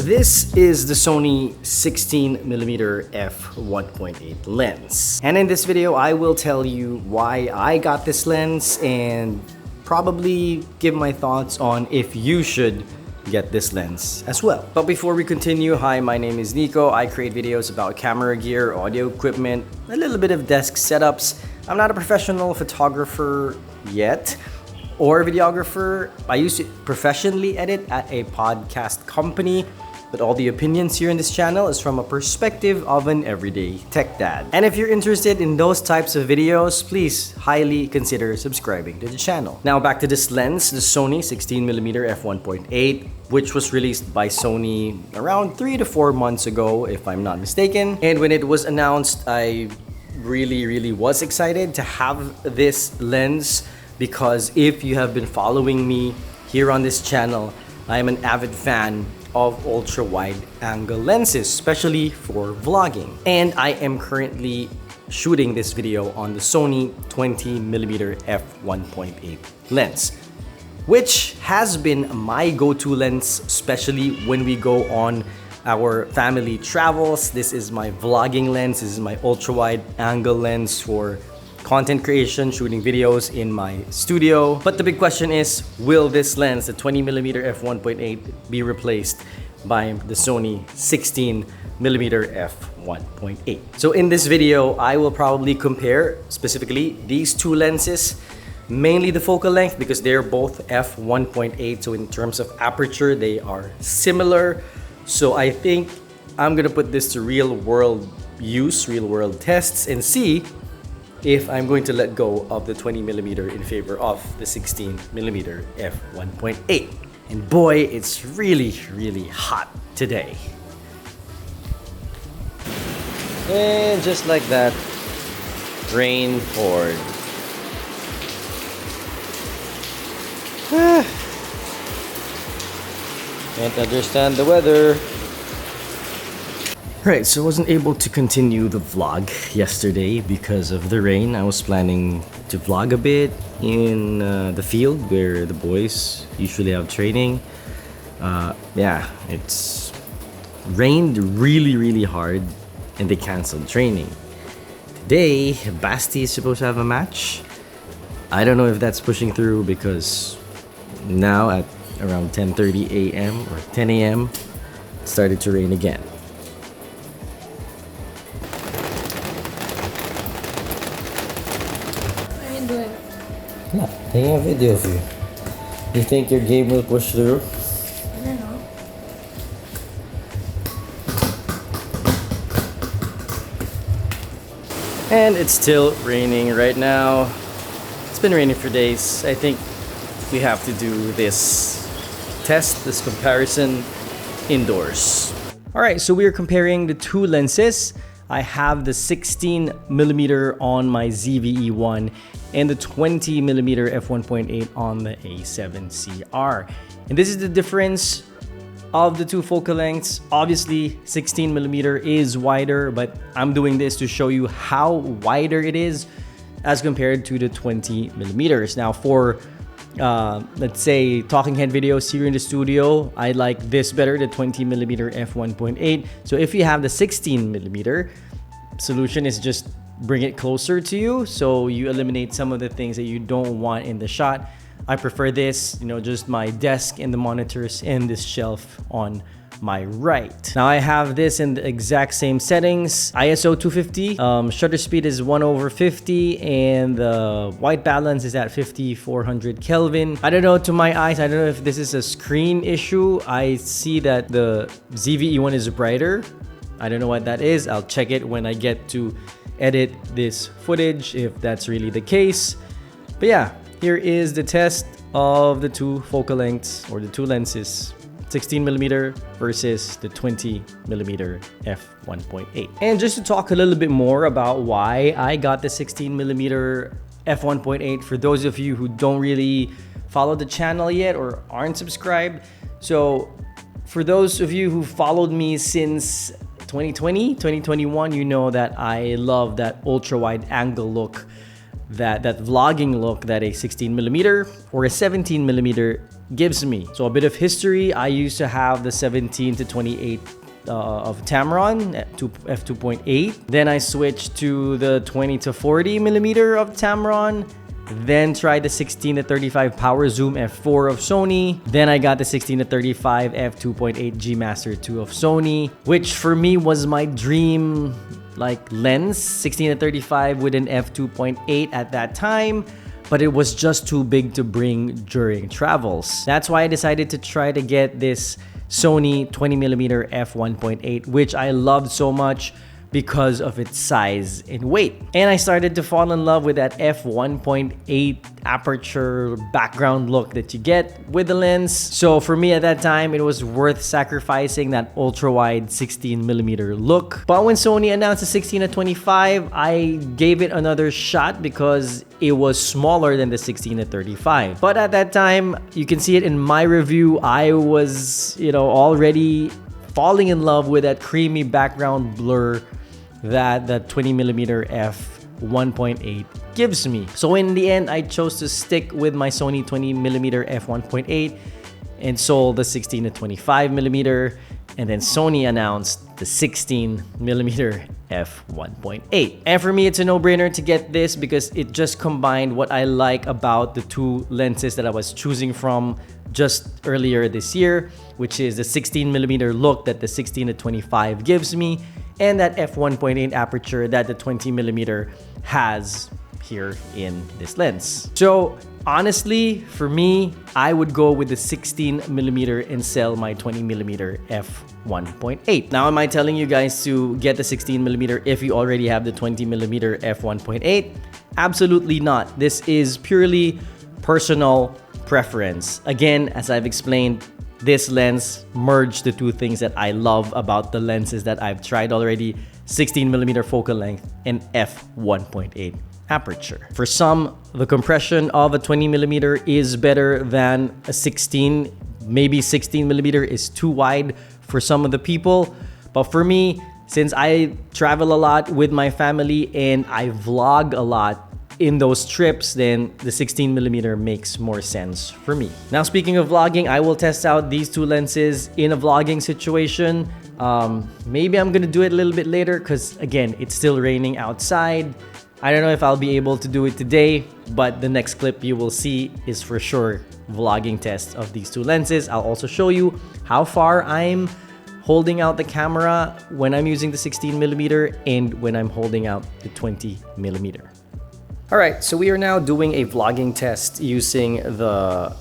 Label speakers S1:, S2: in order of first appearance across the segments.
S1: This is the Sony 16mm f1.8 lens. And in this video, I will tell you why I got this lens and probably give my thoughts on if you should get this lens as well. But before we continue, hi, my name is Nico. I create videos about camera gear, audio equipment, a little bit of desk setups. I'm not a professional photographer yet or videographer. I used to professionally edit at a podcast company, but all the opinions here in this channel is from a perspective of an everyday tech dad. And if you're interested in those types of videos, please highly consider subscribing to the channel. Now back to this lens, the Sony 16mm f1.8, which was released by Sony around 3 to 4 months ago, if I'm not mistaken. And when it was announced, I really was excited to have this lens because if you have been following me here on this channel, I am an avid fan of ultra-wide angle lenses, especially for vlogging. And I am currently shooting this video on the Sony 20mm f1.8 lens, which has been my go-to lens, especially when we go on our family travels. This is my vlogging lens. This is my ultra-wide angle lens for content creation, shooting videos in my studio. But the big question is, will this lens, the 20mm f1.8, be replaced by the Sony 16mm f1.8? So in this video, I will probably compare specifically these two lenses, mainly the focal length because they're both f1.8. So in terms of aperture, they are similar. So I think I'm gonna put this to real world use, real world tests, and see if I'm going to let go of the 20mm in favor of the 16mm f1.8. And boy, it's really hot today. And just like that, rain poured. Can't understand the weather. Right, so I wasn't able to continue the vlog yesterday because of the rain. I was planning to vlog a bit in the field where the boys usually have training. Yeah, it's rained really hard and they canceled training. Today, Basti is supposed to have a match. I don't know if that's pushing through because now at around 10:30 a.m. or 10 a.m. it started to rain again. Yeah, taking a video of you. You think your game will push through?
S2: I don't know.
S1: And it's still raining right now. It's been raining for days. I think we have to do this test, this comparison indoors. Alright, so we are comparing the two lenses. I have the 16mm on my ZV-E1 and the 20mm f1.8 on the A7CR. And this is the difference of the two focal lengths. Obviously, 16mm is wider, but I'm doing this to show you how wider it is as compared to the 20mm. Now for let's say talking head videos here in the studio, I like this better, the 20mm f1.8. So if you have the 16mm, solution is just bring it closer to you so you eliminate some of the things that you don't want in the shot. I prefer this, just my desk and the monitors and this shelf on my right. Now I have this in the exact same settings. ISO 250, shutter speed is 1/50, and the white balance is at 5400 Kelvin. I don't know, to my eyes, I don't know if this is a screen issue. I see that the ZV-E1 is brighter. I don't know what that is. I'll check it when I get to edit this footage if that's really the case. But yeah, here is the test of the two focal lengths or the two lenses, 16mm versus the 20mm f1.8. And just to talk a little bit more about why I got the 16mm f1.8 for those of you who don't really follow the channel yet or aren't subscribed. So for those of you who followed me since 2020, 2021, you know that I love that ultra wide angle look, that vlogging look that a 16mm or a 17mm gives me. So a bit of history, I used to have the 17 to 28 of Tamron f2.8. Then I switched to the 20 to 40 millimeter of Tamron. Then tried the 16 to 35 Power Zoom f4 of Sony. Then I got the 16 to 35 f2.8 G Master 2 of Sony, which for me was my dream like lens, 16 to 35 with an f2.8 at that time. But it was just too big to bring during travels. That's why I decided to try to get this Sony 20mm f1.8, which I loved so much because of its size and weight. And I started to fall in love with that f1.8 aperture background look that you get with the lens. So for me at that time, it was worth sacrificing that ultra-wide 16mm look. But when Sony announced the 16 to 25, I gave it another shot because it was smaller than the 16 to 35. But at that time, you can see it in my review, I was, already falling in love with that creamy background blur that the 20mm f1.8 gives me. So in the end, I chose to stick with my Sony 20mm f1.8 and sold the 16 to 25mm, and then Sony announced the 16mm f1.8. And for me, it's a no-brainer to get this because it just combined what I like about the two lenses that I was choosing from just earlier this year, which is the 16mm look that the 16 to 25 gives me, and that f1.8 aperture that the 20mm has here in this lens. So honestly, for me, I would go with the 16mm and sell my 20mm f1.8. Now, am I telling you guys to get the 16mm if you already have the 20mm f1.8? Absolutely not. This is purely personal preference. Again, as I've explained, this lens merged the two things that I love about the lenses that I've tried already: 16mm focal length and f1.8 aperture. For some, the compression of a 20mm is better than a 16. Maybe 16mm is too wide for some of the people, but for me, since I travel a lot with my family and I vlog a lot in those trips, then the 16mm makes more sense for me. Now, speaking of vlogging, I will test out these two lenses in a vlogging situation. Maybe I'm gonna do it a little bit later because again, it's still raining outside. I don't know if I'll be able to do it today, but the next clip you will see is for sure vlogging test of these two lenses. I'll also show you how far I'm holding out the camera when I'm using the 16mm and when I'm holding out the 20mm. Alright, so we are now doing a vlogging test using the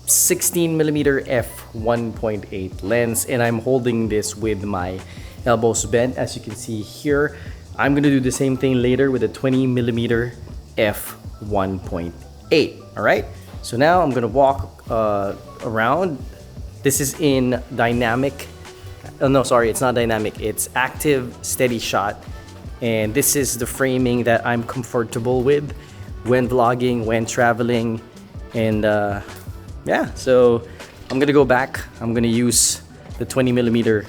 S1: 16mm f1.8 lens, and I'm holding this with my elbows bent, as you can see here. I'm gonna do the same thing later with a 20mm f1.8. Alright, so now I'm gonna walk around. This is in dynamic. No, sorry, it's not dynamic. It's active steady shot. And this is the framing that I'm comfortable with when vlogging, when traveling. And yeah, so I'm gonna go back. I'm gonna use the 20mm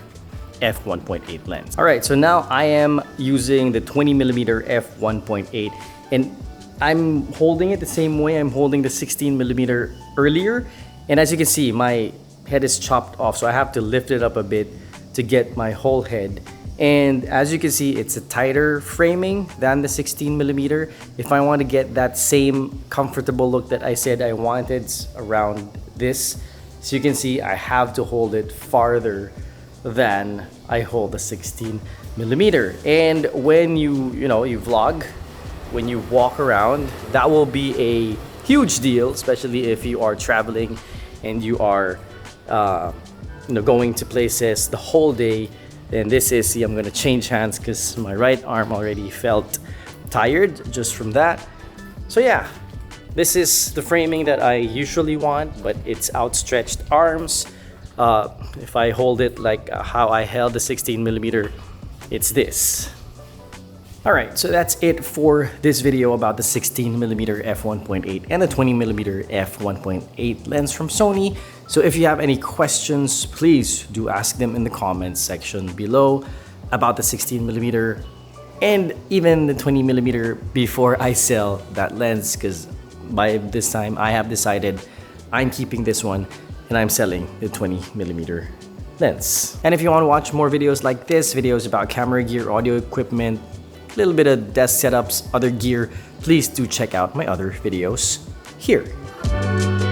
S1: f1.8 lens. All right, so now I am using the 20mm f1.8, and I'm holding it the same way I'm holding the 16mm earlier. And as you can see, my head is chopped off, so I have to lift it up a bit to get my whole head. And as you can see, it's a tighter framing than the 16mm. If I want to get that same comfortable look that I said I wanted around this, so you can see I have to hold it farther than I hold the 16mm. And when you vlog, when you walk around, that will be a huge deal, especially if you are traveling and you are going to places the whole day. Then this is, see, I'm gonna change hands because my right arm already felt tired just from that. So yeah, this is the framing that I usually want, but it's outstretched arms. If I hold it like how I held the 16mm, it's this. Alright, so that's it for this video about the 16mm f1.8 and the 20mm f1.8 lens from Sony. So if you have any questions, please do ask them in the comments section below about the 16mm and even the 20mm before I sell that lens, because by this time I have decided I'm keeping this one and I'm selling the 20mm lens. And if you want to watch more videos like this, videos about camera gear, audio equipment, a little bit of desk setups, other gear, please do check out my other videos here.